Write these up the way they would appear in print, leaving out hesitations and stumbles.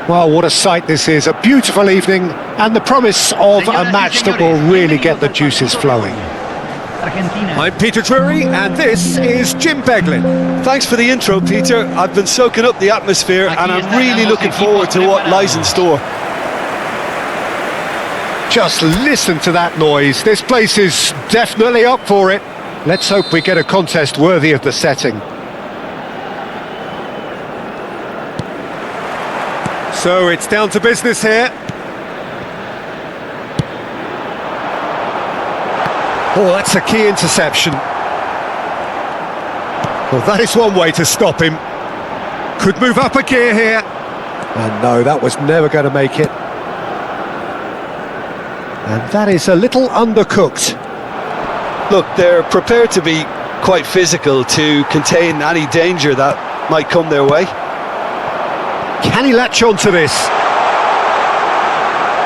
Well, what a sight this is. A beautiful evening and the promise of a match that will really get the juices flowing. Argentina. I'm Peter Drury, and this is Jim Beglin. Thanks for the intro, Peter. I've been soaking up the atmosphere and I'm really looking forward to what lies in store. Just listen to that noise. This place is definitely up for it. Let's hope we get a contest worthy of the setting. So it's down to business here. Oh, that's a key interception. Well, that is one way to stop him. Could move up a gear here. And no, that was never going to make it. And that is a little undercooked. Look, they're prepared to be quite physical to contain any danger that might come their way. Can he latch onto this?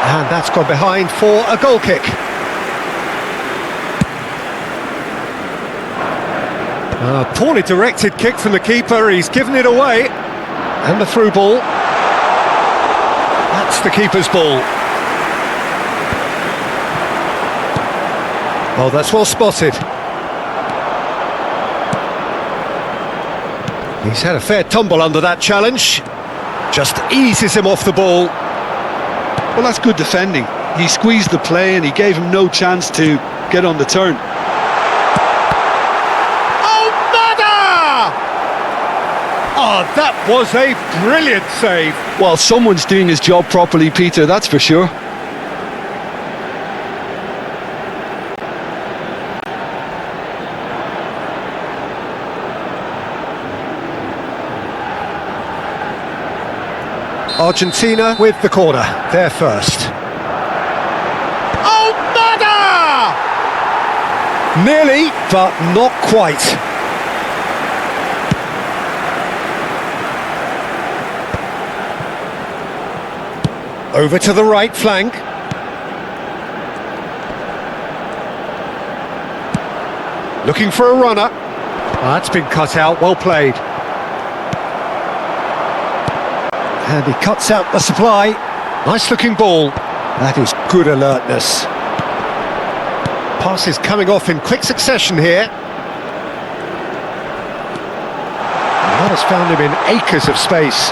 And that's gone behind for a goal kick. A poorly directed kick from the keeper, he's given it away. And the through ball. That's the keeper's ball. Oh, that's well spotted. He's had a fair tumble under that challenge. Just eases him off the ball. Well, that's good defending. He squeezed the play and he gave him no chance to get on the turn. Oh, that was a brilliant save. Well, someone's doing his job properly, Peter, that's for sure. Argentina with the corner, they're first. Oh, nada! Nearly, but not quite. Over to the right flank. Looking for a runner. Oh, that's been cut out, well played. And he cuts out the supply. Nice looking ball. That is good alertness. Pass is coming off in quick succession here. And that has found him in acres of space.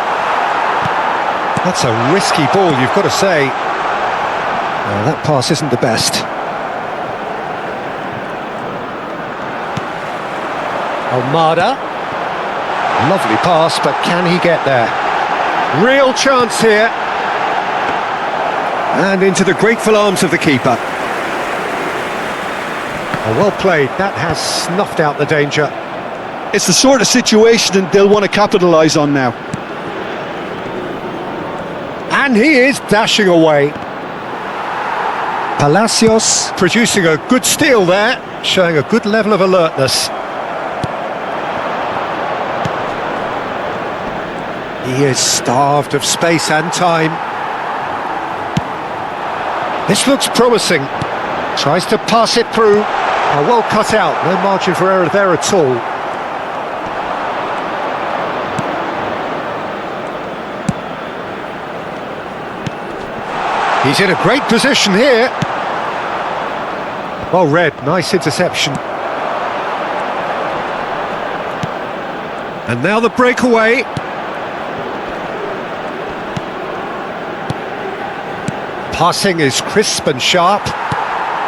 That's a risky ball, you've got to say. That pass isn't the best. Almada. Lovely pass, but can he get there? Real chance here. And into the grateful arms of the keeper. Oh, well played. That has snuffed out the danger. It's the sort of situation they'll want to capitalise on now. And he is dashing away. Palacios producing a good steal there, showing a good level of alertness. He is starved of space and time. This looks promising. Tries to pass it through. Oh, well cut out, no margin for error there at all. He's in a great position here. Well read, nice interception. And now the breakaway. Passing is crisp and sharp.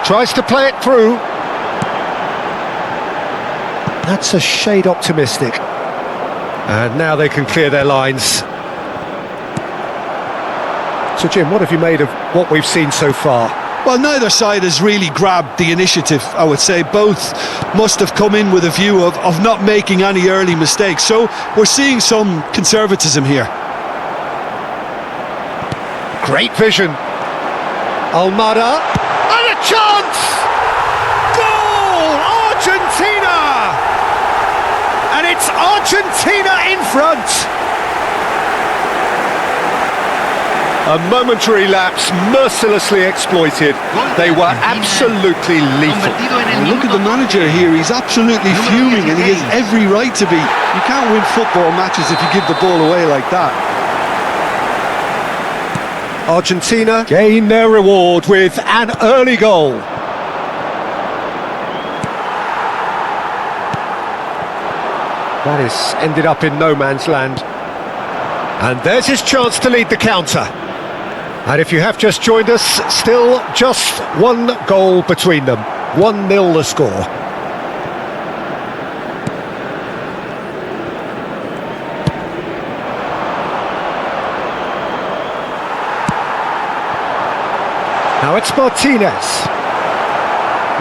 Tries to play it through. That's a shade optimistic. And now they can clear their lines. So Jim, what have you made of what we've seen so far? Well, neither side has really grabbed the initiative, I would say. Both must have come in with a view of not making any early mistakes. So we're seeing some conservatism here. Great vision. Almada. And a chance! Goal! Argentina! And it's Argentina in front! A momentary lapse, mercilessly exploited. They were absolutely lethal. Look at the manager here, he's absolutely fuming and he has every right to be. You can't win football matches if you give the ball away like that. Argentina gain their reward with an early goal. That is ended up in no man's land. And there's his chance to lead the counter. And if you have just joined us, still just one goal between them. 1-0 the score. Now it's Martinez.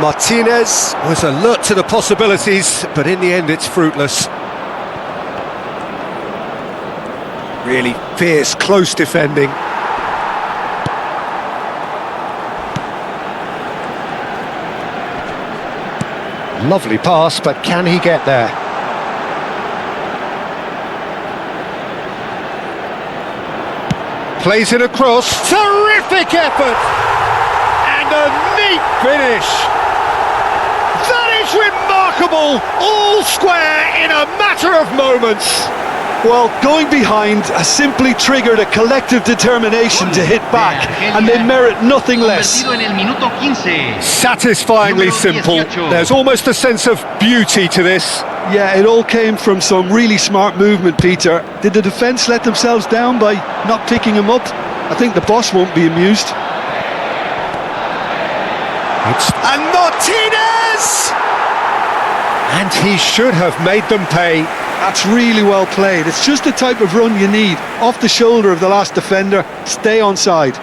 Martinez was alert to the possibilities, but in the end it's fruitless. Really fierce, close defending. Lovely pass, but can he get there? Plays it across. Terrific effort! And a neat finish! That is remarkable! All square in a matter of moments! Well, going behind has simply triggered a collective determination to hit back, and they merit nothing less. Satisfyingly simple. There's almost a sense of beauty to this. Yeah, it all came from some really smart movement, Peter. Did the defence let themselves down by not picking him up? I think the boss won't be amused. And Martinez! And he should have made them pay. That's really well played. It's just the type of run you need. Off the shoulder of the last defender, stay onside.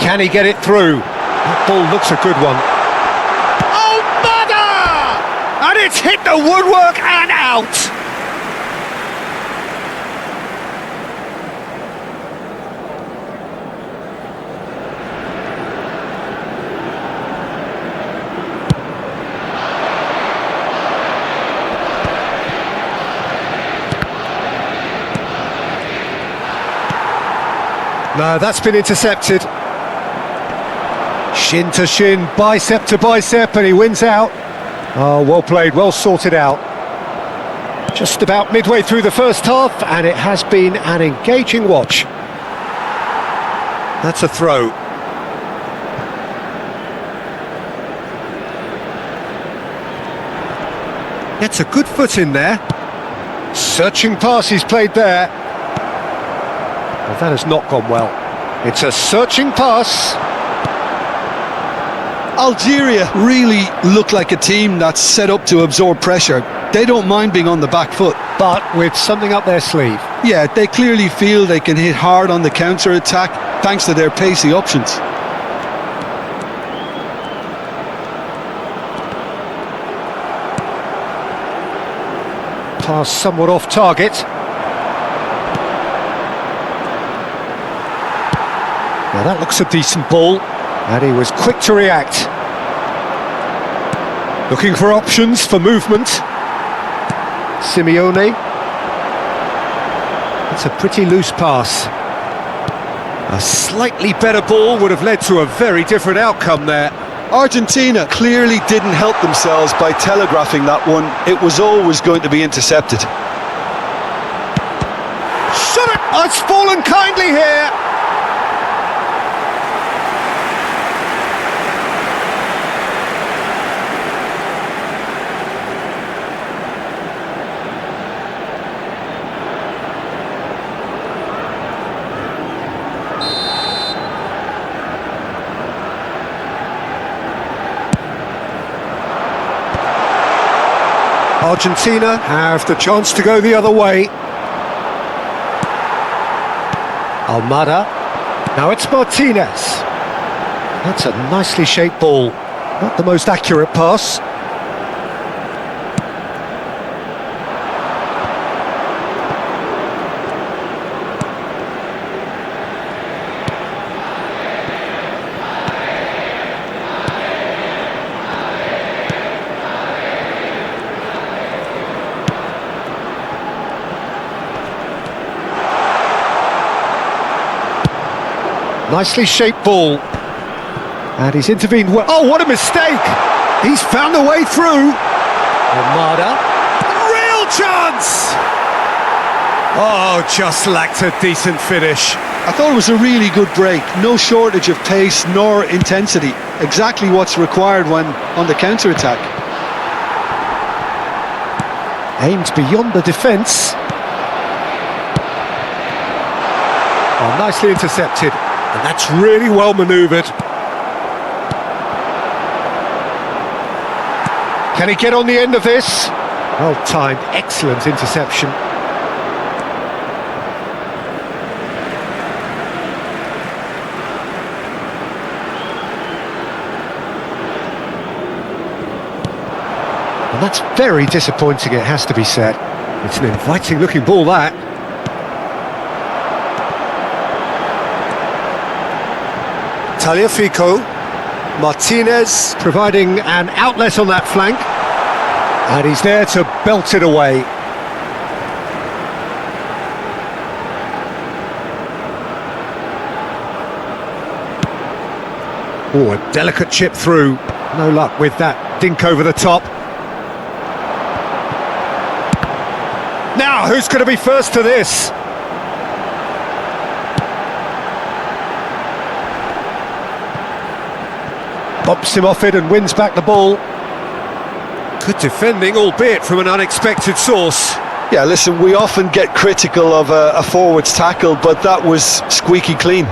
Can he get it through? That ball looks a good one. And it's hit the woodwork and out! No, that's been intercepted. Shin to shin, bicep to bicep, and he wins out. Oh, well played, well sorted out. Just about midway through the first half, and it has been an engaging watch. That's a throw. Gets a good foot in there. Searching pass he's played there. Well, that has not gone well. It's a searching pass. Algeria really look like a team that's set up to absorb pressure. They don't mind being on the back foot. But with something up their sleeve. Yeah, they clearly feel they can hit hard on the counter-attack thanks to their pacey options. Pass somewhat off target. Now that looks a decent ball. And he was quick to react. Looking for options for movement. Simeone. It's a pretty loose pass. A slightly better ball would have led to a very different outcome there. Argentina clearly didn't help themselves by telegraphing that one. It was always going to be intercepted. Shot it! Oh, it's fallen kindly here. Argentina have the chance to go the other way. Almada. Now it's Martinez. That's a nicely shaped ball. Not the most accurate pass. Nicely shaped ball. And he's intervened well. Oh, what a mistake! He's found a way through. Almada. Real chance! Oh, just lacked a decent finish. I thought it was a really good break. No shortage of pace nor intensity. Exactly what's required when on the counter-attack. Aimed beyond the defence. Oh, nicely intercepted. And that's really well manoeuvred. Can he get on the end of this? Well timed, excellent interception. And that's very disappointing, it has to be said. It's an inviting looking ball, that. Tagliafico, Martinez providing an outlet on that flank, and he's there to belt it away. Oh, a delicate chip through. No luck with that dink over the top. Now, who's going to be first to this? Bops him off it and wins back the ball. Good defending, albeit from an unexpected source. Yeah, listen, we often get critical of a forward's tackle, but that was squeaky clean.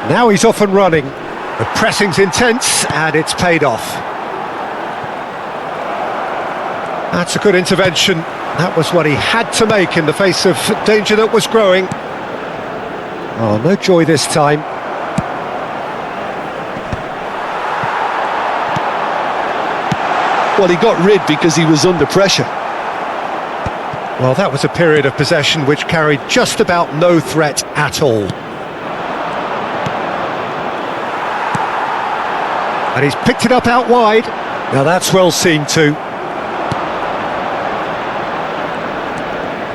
Now he's off and running. The pressing's intense and it's paid off. That's a good intervention. That was what he had to make in the face of danger that was growing. Oh, no joy this time. Well, he got rid because he was under pressure. Well, that was a period of possession which carried just about no threat at all. And he's picked it up out wide. Now that's well seen too.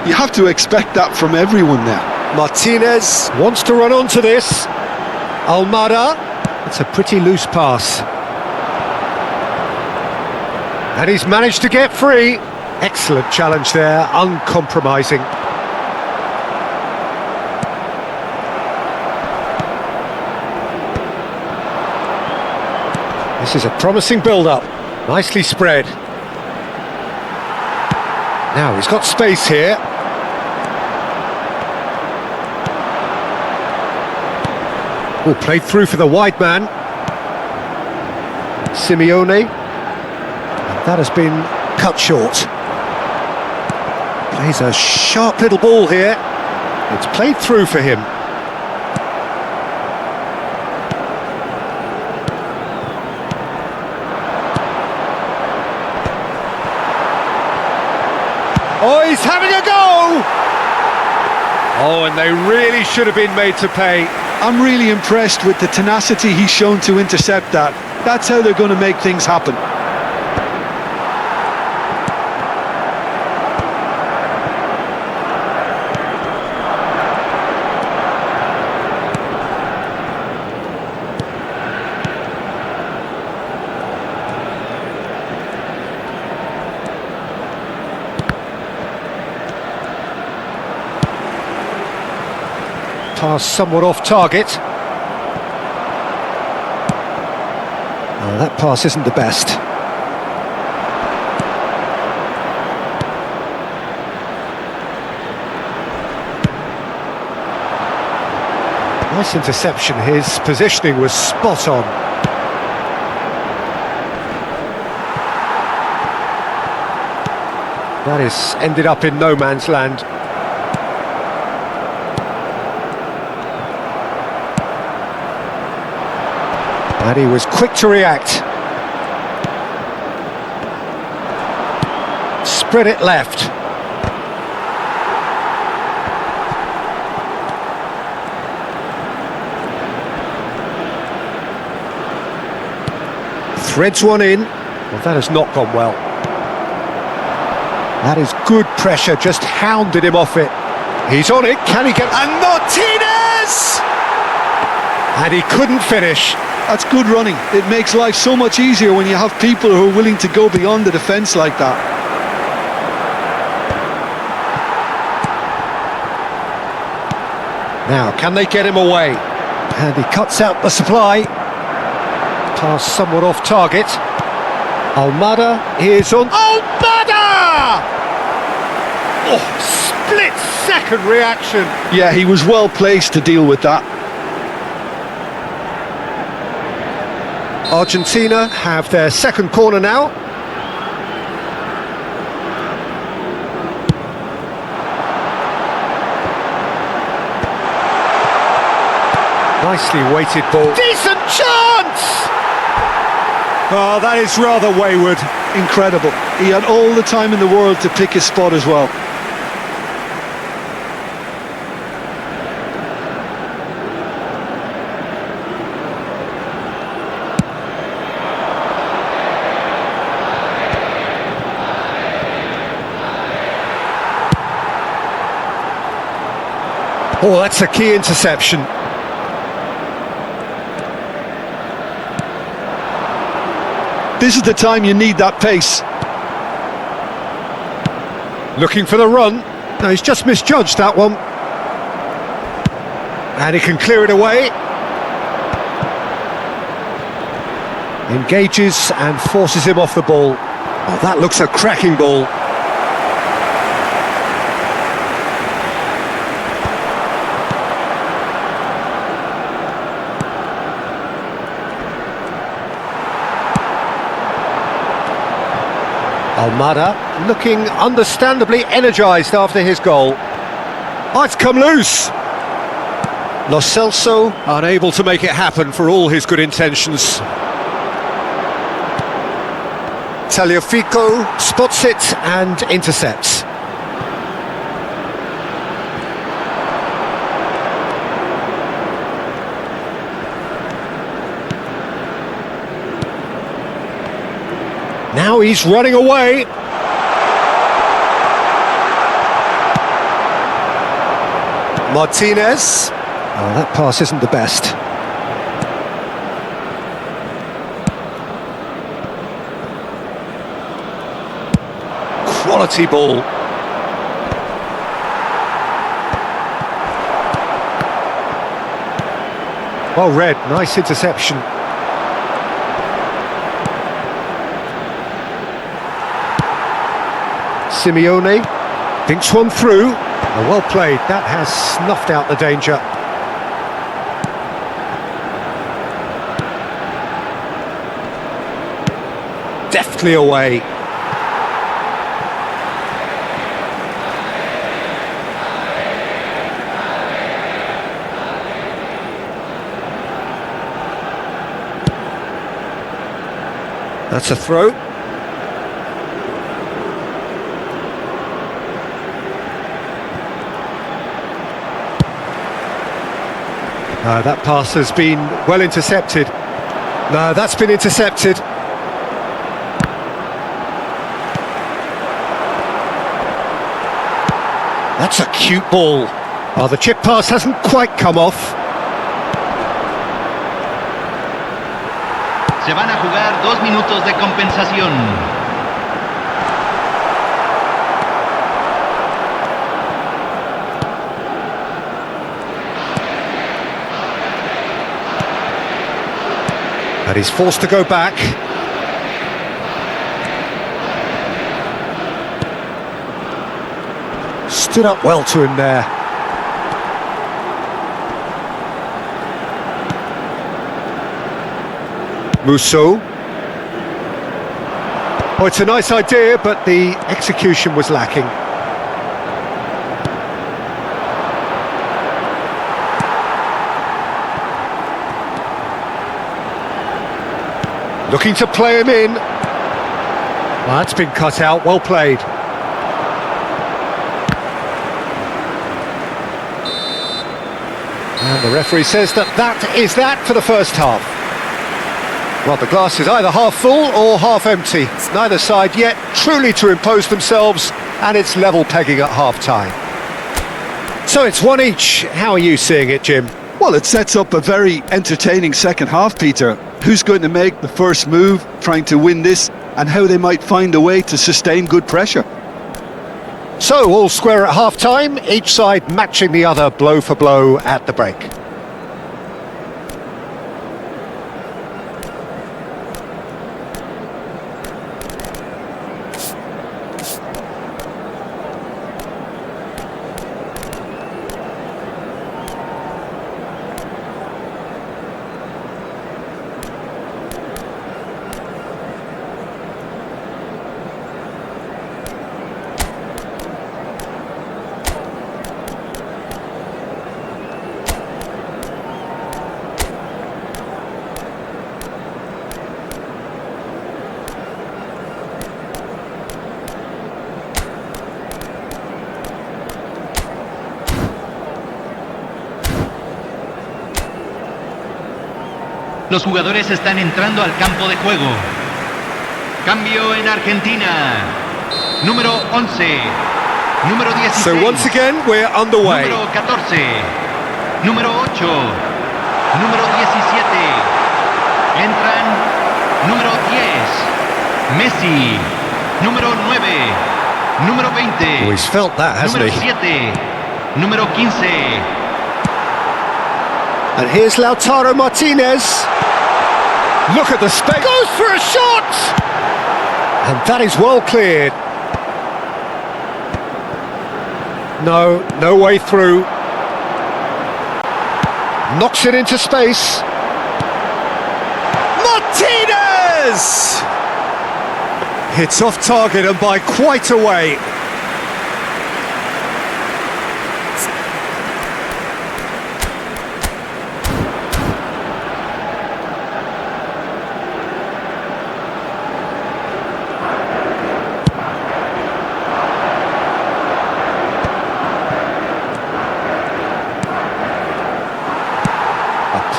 You have to expect that from everyone now. Martinez wants to run onto this. Almada. It's a pretty loose pass. And he's managed to get free. Excellent challenge there, uncompromising. This is a promising build-up. Nicely spread. Now he's got space here. Oh, played through for the wide man. Simeone. And that has been cut short. Plays a sharp little ball here. It's played through for him. Oh, he's having a go! Oh, and they really should have been made to pay. I'm really impressed with the tenacity he's shown to intercept that. That's how they're going to make things happen. Pass somewhat off target. Oh, that pass isn't the best. Nice interception. His positioning was spot on. That is ended up in no man's land. And he was quick to react. Spread it left. Threads one in. Well, that has not gone well. That is good pressure, just hounded him off it. He's on it, can he get... And Martinez! And he couldn't finish. That's good running. It makes life so much easier when you have people who are willing to go beyond the defence like that. Now, can they get him away? And he cuts out the supply. Pass somewhat off target. Almada is on... Almada! Oh, split-second reaction. Yeah, he was well placed to deal with that. Argentina have their second corner now. Nicely weighted ball. Decent chance! Oh, that is rather wayward. Incredible. He had all the time in the world to pick his spot as well. Oh, that's a key interception. This is the time you need that pace. Looking for the run. No, he's just misjudged that one. And he can clear it away. Engages and forces him off the ball. Oh, that looks a cracking ball. Almada looking understandably energised after his goal. Oh, it's come loose. Lo Celso unable to make it happen for all his good intentions. Tagliafico spots it and intercepts. Now he's running away. Martinez. Oh, that pass isn't the best. Quality ball. Well read, nice interception. Simeone thinks one through. Oh, well played, that has snuffed out the danger. Deftly away. That's a throw. That pass has been well intercepted. No, that's been intercepted. That's a cute ball. Oh, the chip pass hasn't quite come off. Se van a jugar 2 minutos de compensación. And he's forced to go back. Stood up well to him there. Musso. Oh, it's a nice idea, but the execution was lacking. Looking to play him in. Well, that's been cut out, well played. And the referee says that is that for the first half. Well, the glass is either half full or half empty. Neither side yet truly to impose themselves, and it's level pegging at half-time. So it's one each. How are you seeing it, Jim? Well, it sets up a very entertaining second half, Peter. Who's going to make the first move, trying to win this, and how they might find a way to sustain good pressure. So all square at half-time, each side matching the other blow for blow at the break. Los jugadores están entrando al campo de juego. Cambio en Argentina. Número 11. Número 16. So once again, we're underway. Número 14. Número 8. Número 17. Entran. Número 10. Messi. Número 9. Número 20. Oh, he's felt that, hasn't Número he? 7. Número 15. And here's Lautaro Martinez. Look at the space. Goes for a shot! And that is well cleared. No way through. Knocks it into space. Martinez! Hits off target and by quite a way.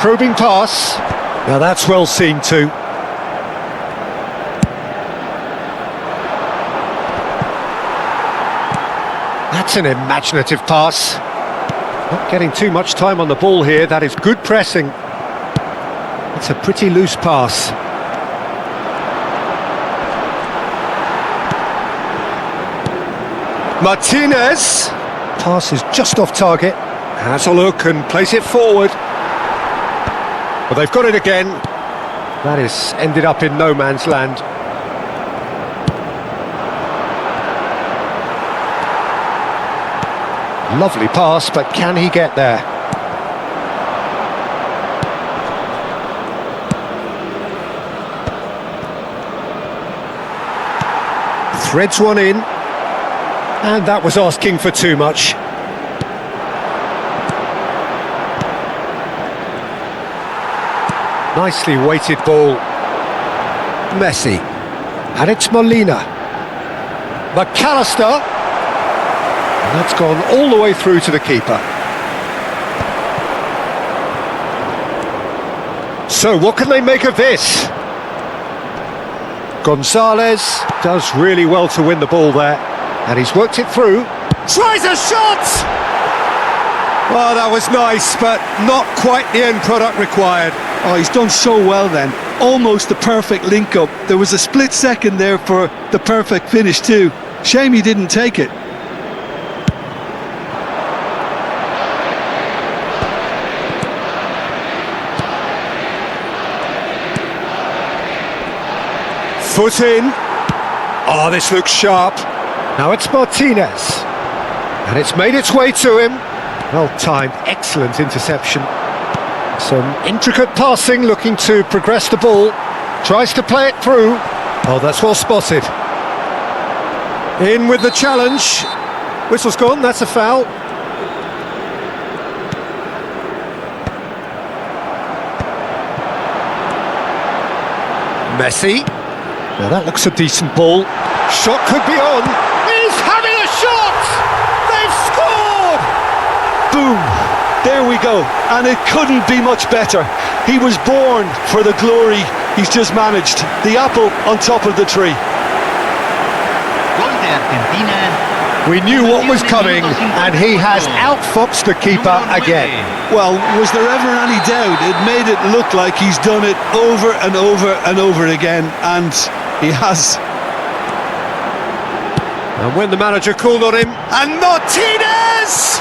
Probing pass. Now that's well seen too. That's an imaginative pass. Not getting too much time on the ball here. That is good pressing. It's a pretty loose pass. Martinez. Pass is just off target. Has a look and plays it forward. Well, they've got it again. That is ended up in no man's land. Lovely pass, but can he get there? Threads one in. And that was asking for too much. Nicely weighted ball. Messi. And it's Molina. McAllister. And that's gone all the way through to the keeper. So what can they make of this? Gonzalez does really well to win the ball there. And he's worked it through. Tries a shot! Well, that was nice, but not quite the end product required. Oh, he's done so well then. Almost the perfect link-up. There was a split second there for the perfect finish too. Shame he didn't take it. Foot in. Oh, this looks sharp. Now it's Martinez. And it's made its way to him. Well timed, excellent interception. Some intricate passing, looking to progress the ball. Tries to play it through. Oh, that's well spotted. In with the challenge. Whistle's gone, that's a foul. Messi. Now that looks a decent ball. Shot could be on. He's having a shot! They've scored! Boom! There we go. And it couldn't be much better. He was born for the glory he's just managed. The apple on top of the tree. Gol de Argentina We knew what was coming, and he has outfoxed the keeper again. Well, was there ever any doubt? It made it look like he's done it over and over and over again, and he has. And when the manager called on him, And Martinez!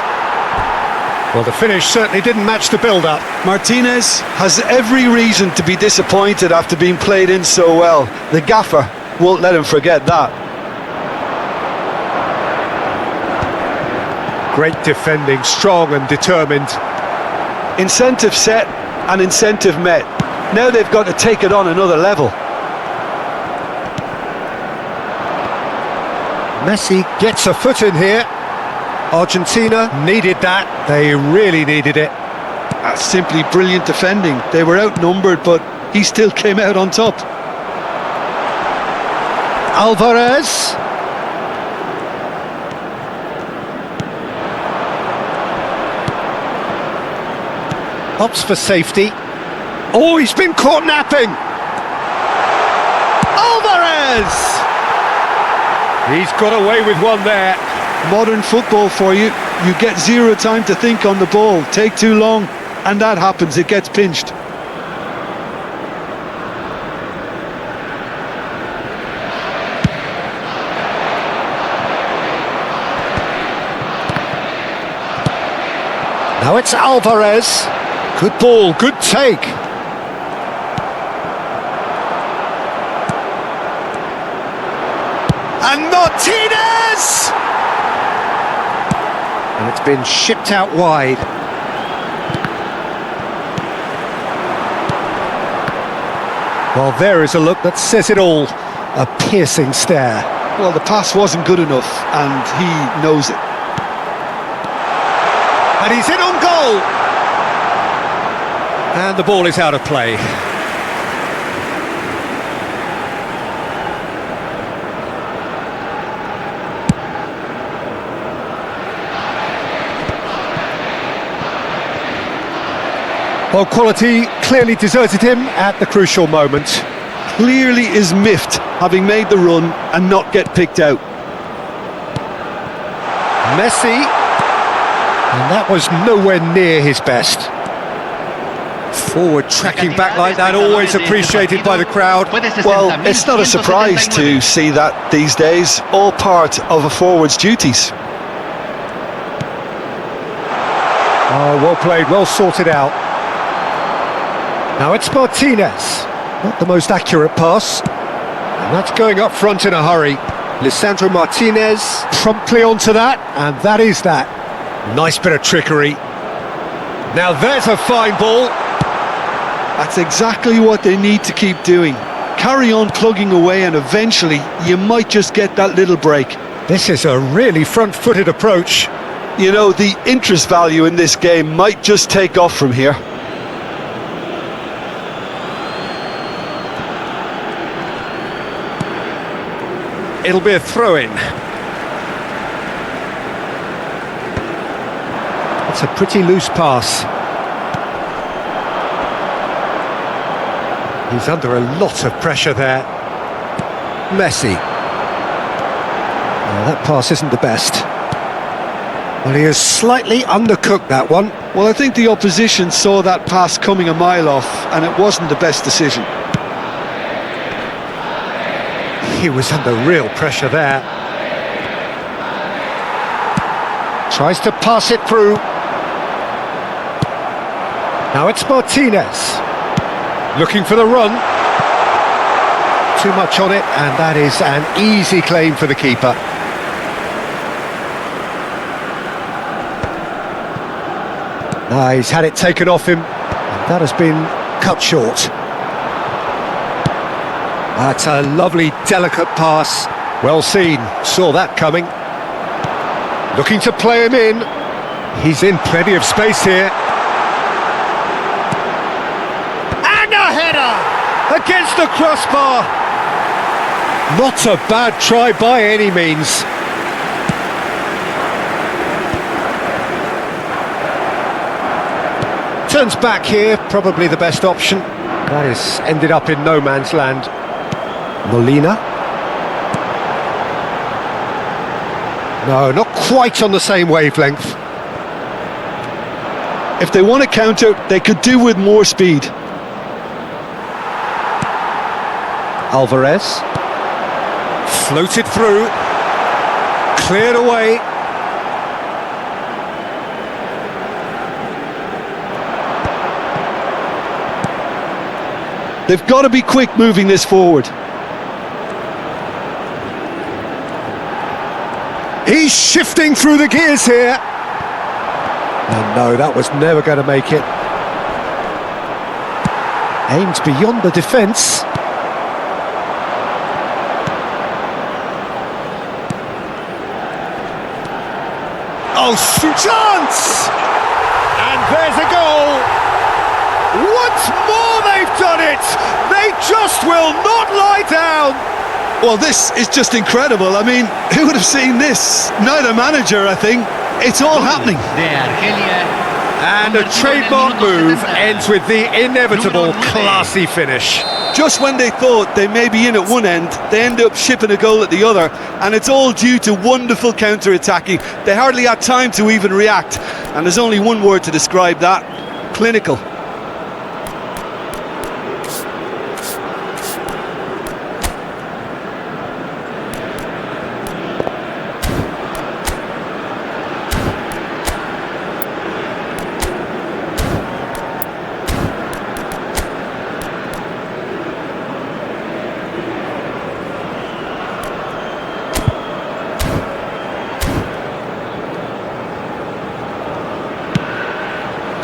well, the finish certainly didn't match the build-up. Martinez has every reason to be disappointed after being played in so well. The gaffer won't let him forget that. Great defending, strong and determined. Incentive set and incentive met. Now they've got to take it on another level. Messi gets a foot in here. Argentina needed that. They really needed it. That's simply brilliant defending. They were outnumbered, but he still came out on top. Alvarez. Opts for safety. Oh, he's been caught napping. Alvarez! He's got away with one there. Modern football for you. You get zero time to think on the ball. Take too long, and that happens. It gets pinched. Now it's Alvarez. Good ball, good take. And Martinez! And it's been shipped out wide. Well, there is a look that says it all. A piercing stare. Well, the pass wasn't good enough, and he knows it. And he's in on goal! And the ball is out of play. Well, quality clearly deserted him at the crucial moment. Clearly is miffed, having made the run and not get picked out. Messi, and that was nowhere near his best. Forward tracking back like that, always appreciated by the crowd. Well, it's not a surprise to see that these days, all part of a forward's duties. Oh, well played, well sorted out. Now it's Martinez. Not the most accurate pass. And that's going up front in a hurry. Lisandro Martinez promptly onto that, and that is that. Nice bit of trickery. Now there's a fine ball. That's exactly what they need to keep doing. Carry on plugging away, and eventually you might just get that little break. This is a really front-footed approach. You know, the interest value in this game might just take off from here. It'll be a throw-in. It's a pretty loose pass. He's under a lot of pressure there. Messi. Oh, that pass isn't the best. Well, he has slightly undercooked that one. Well, I think the opposition saw that pass coming a mile off, and it wasn't the best decision. He was under real pressure there. Tries to pass it through. Now it's Martinez. Looking for the run. Too much on it, and that is an easy claim for the keeper. He's had it taken off him, and that has been cut short. That's a lovely, delicate pass. Well seen, saw that coming. Looking to play him in. He's in plenty of space here. And a header! Against the crossbar! Not a bad try by any means. Turns back here, probably the best option. That has ended up in no man's land. Molina. No, not quite on the same wavelength. If they want to counter, they could do with more speed. Alvarez. Floated through. Cleared away. They've got to be quick moving this forward. He's shifting through the gears here. And no, that was never going to make it. Aimed beyond the defence. Oh, chance! And there's a goal. Once more they've done it. They just will not lie down. Well, this is just incredible. I mean, who would have seen this? Neither manager, I think. It's all happening. De Argelia. And a trademark move ends with the inevitable classy finish. Just when they thought they may be in at one end, they end up shipping a goal at the other, and it's all due to wonderful counter-attacking. They hardly had time to even react, and there's only one word to describe that: clinical.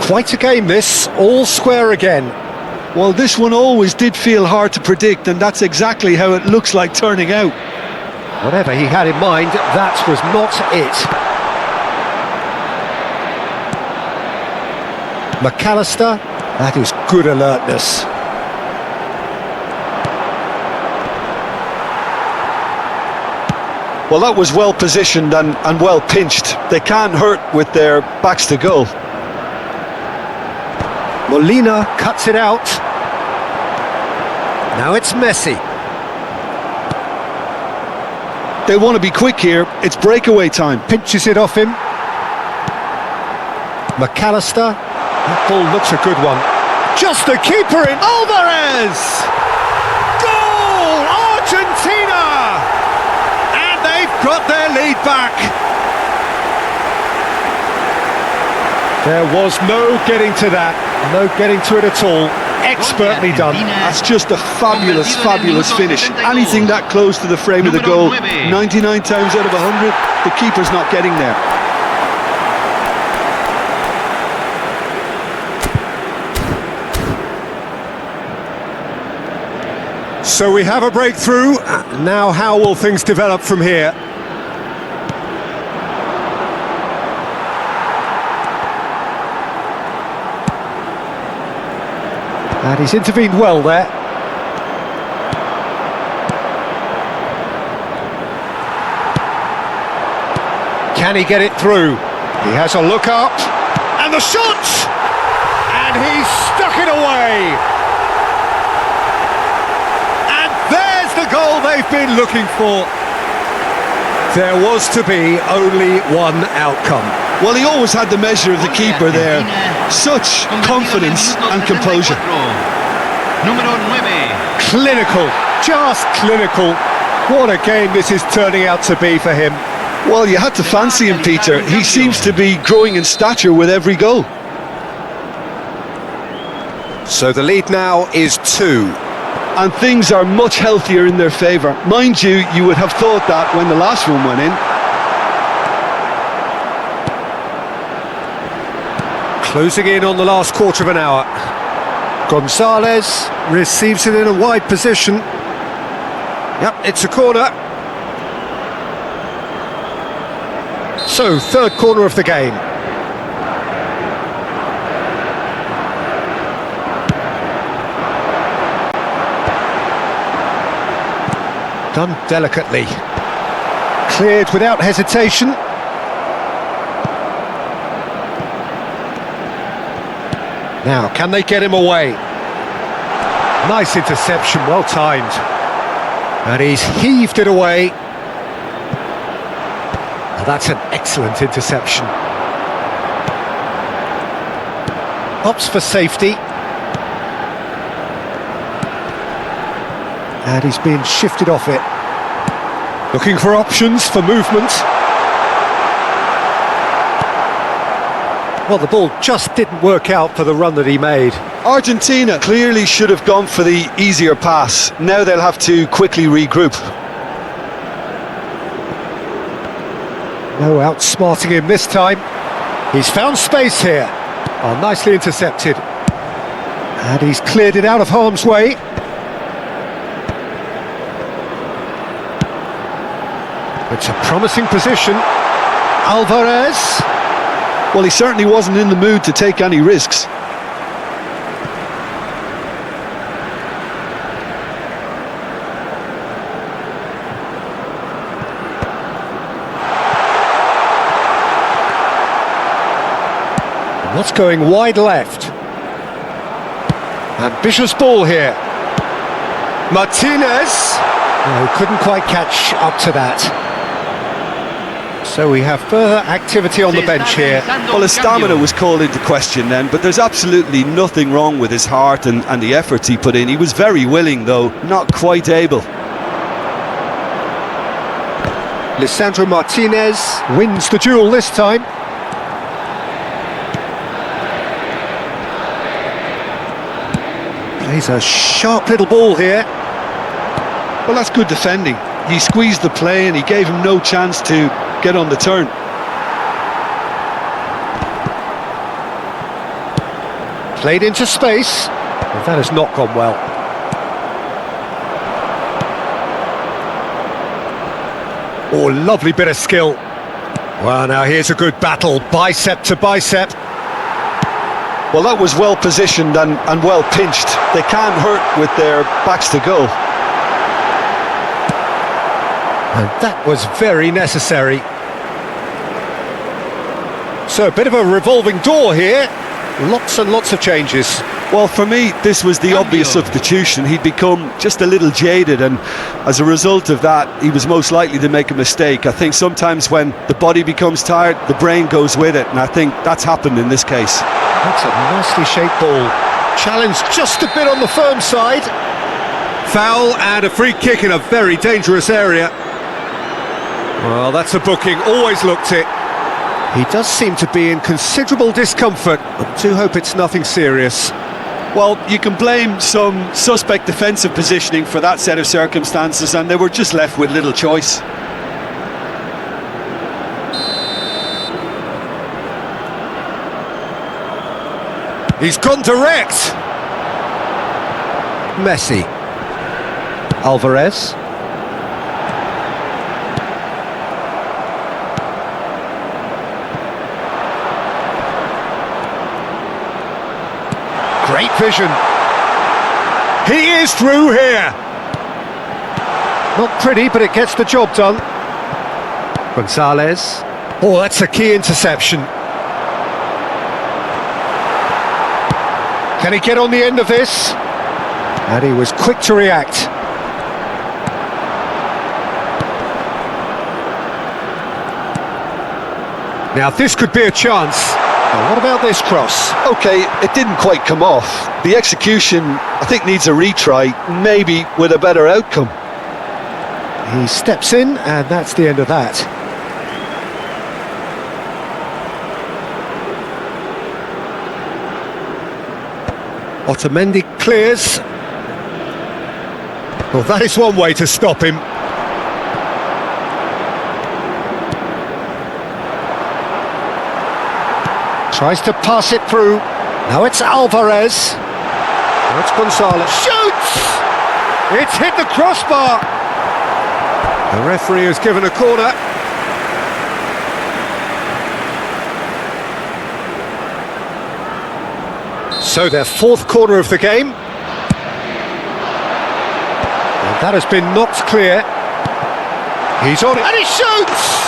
Quite a game this, all square again. Well, this one always did feel hard to predict, and that's exactly how it looks like turning out. Whatever he had in mind, that was not it. McAllister, that is good alertness. Well, that was well positioned and well pinched. They can't hurt with their backs to goal. Molina cuts it out. Now it's Messi. They want to be quick here. It's breakaway time. Pinches it off him. McAllister. That ball looks a good one. Just the keeper in. Alvarez! Goal! Argentina! And they've got their lead back. There was no getting to that. No getting to it at all. Expertly done. That's just a fabulous, fabulous finish. Anything that close to the frame of the goal, 99 times out of 100, the keeper's not getting there. So we have a breakthrough. Now how will things develop from here? And he's intervened well there. Can he get it through? He has a look up. And the shot! And he's stuck it away! And there's the goal they've been looking for. There was to be only one outcome. Well, he always had the measure of the keeper there. Such confidence and composure. Clinical, just clinical. What a game this is turning out to be for him. Well, you had to fancy him, Peter. He seems to be growing in stature with every goal. So the lead now is 2. And things are much healthier in their favour. Mind you, you would have thought that when the last one went in. Closing in on the last quarter of an hour. Gonzalez receives it in a wide position. Yep, it's a corner. So, third corner of the game. Done delicately. Cleared without hesitation. Now, can they get him away? Nice interception, well timed. And he's heaved it away. That's an excellent interception. Opts for safety. And he's been shifted off it. Looking for options for movement. Well, the ball just didn't work out for the run that he made. Argentina clearly should have gone for the easier pass. Now they'll have to quickly regroup. No outsmarting him this time. He's found space here. Oh, nicely intercepted. And he's cleared it out of harm's way. It's a promising position. Alvarez. Well, he certainly wasn't in the mood to take any risks. What's going wide left? Ambitious ball here. Martinez. No, couldn't quite catch up to that. So we have further activity on the bench here. Well, his stamina was called into question then, but there's absolutely nothing wrong with his heart and the efforts he put in. He was very willing, though, not quite able. Lisandro Martinez wins the duel this time. Plays a sharp little ball here. Well, that's good defending. He squeezed the play and he gave him no chance to get on the turn. Played into space, but that has not gone well. Oh, lovely bit of skill. Well, now here's a good battle, bicep to bicep. Well, that was well positioned and well pinched. They can't hurt with their backs to goal. And that was very necessary. So a bit of a revolving door here. Lots and lots of changes. Well, for me, this was the obvious substitution. He'd become just a little jaded, and as a result of that, he was most likely to make a mistake. I think sometimes when the body becomes tired, the brain goes with it, and I think that's happened in this case. That's a nicely shaped ball. Challenged just a bit on the firm side. Foul and a free kick in a very dangerous area. Well, that's a booking, always looked it. He does seem to be in considerable discomfort. I do hope it's nothing serious. Well, you can blame some suspect defensive positioning for that set of circumstances, and they were just left with little choice. He's gone direct. Messi. Alvarez. Great vision. He is through here. Not pretty, but it gets the job done. Gonzalez. Oh, that's a key interception. Can he get on the end of this? And he was quick to react. Now this could be a chance. Now, what about this cross? Okay, it didn't quite come off. The execution, I think, needs a retry, maybe with a better outcome. He steps in, and that's the end of that. Otamendi clears. Well, that is one way to stop him. Tries to pass it through. Now it's Alvarez. Now it's Gonzalez. Shoots! It's hit the crossbar. The referee has given a corner. So their fourth corner of the game. And that has been knocked clear. He's on it. And he shoots!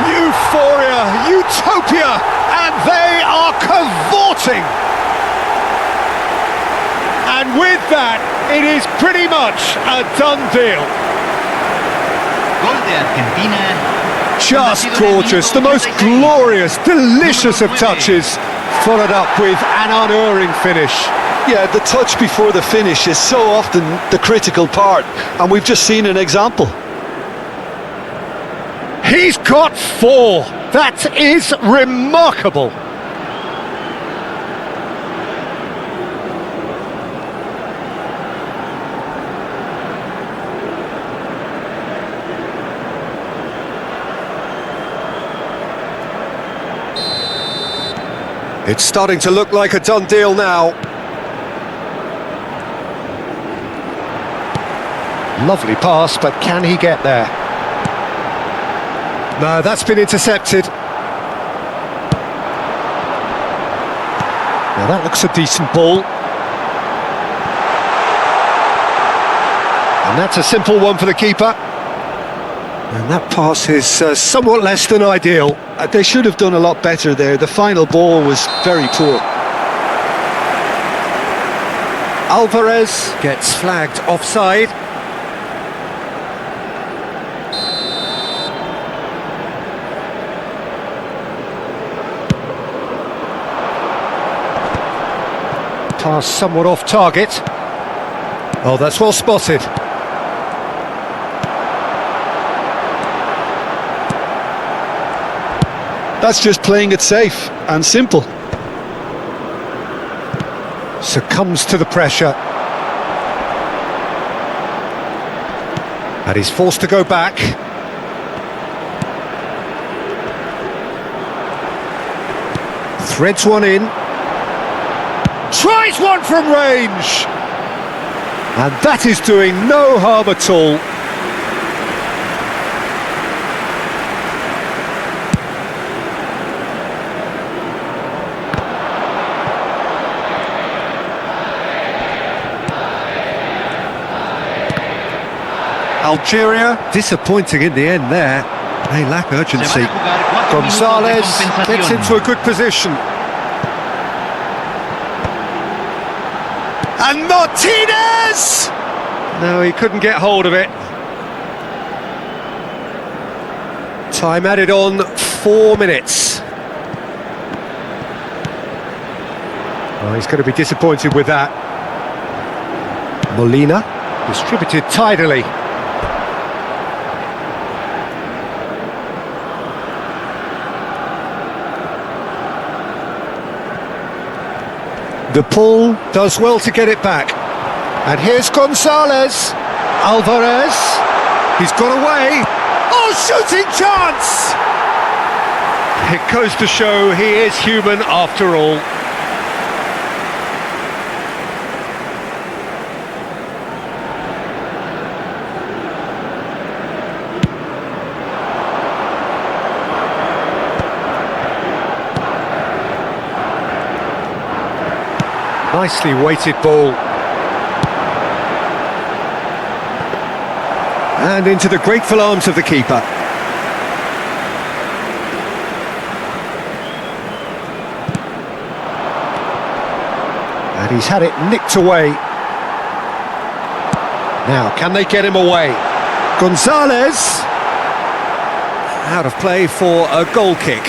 Euphoria, utopia, and they are cavorting. And with that, it is pretty much a done deal. Gol de Argentina. Just gorgeous, the most glorious, delicious of touches, followed up with an unerring finish. Yeah, the touch before the finish is so often the critical part, and we've just seen an example. He's got 4. That is remarkable. It's starting to look like a done deal now. Lovely pass, but can he get there? No, that's been intercepted. Now that looks a decent ball. And that's a simple one for the keeper. And that pass is somewhat less than ideal. They should have done a lot better there. The final ball was very poor. Alvarez gets flagged offside. Pass somewhat off target. Oh, that's well spotted. That's just playing it safe and simple. Succumbs to the pressure. And he's forced to go back. Threads one in. Tries one from range. And that is doing no harm at all. Algeria, disappointing in the end there. They lack urgency. Gonzalez gets into a good position. And Martinez! No, he couldn't get hold of it. Time added on 4 minutes. Oh, he's going to be disappointed with that. Molina, distributed tidily. The pull does well to get it back. And here's Gonzalez. Alvarez. He's got away. Oh, shooting chance! It goes to show he is human after all. Nicely weighted ball. And into the grateful arms of the keeper. And he's had it nicked away. Now, can they get him away? Gonzalez. Out of play for a goal kick.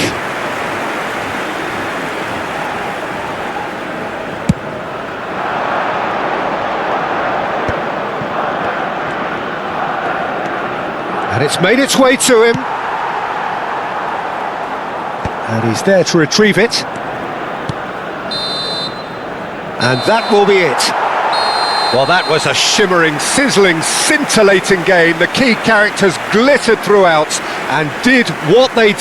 And it's made its way to him. And he's there to retrieve it. And that will be it. Well, that was a shimmering, sizzling, scintillating game. The key characters glittered throughout and did what they did.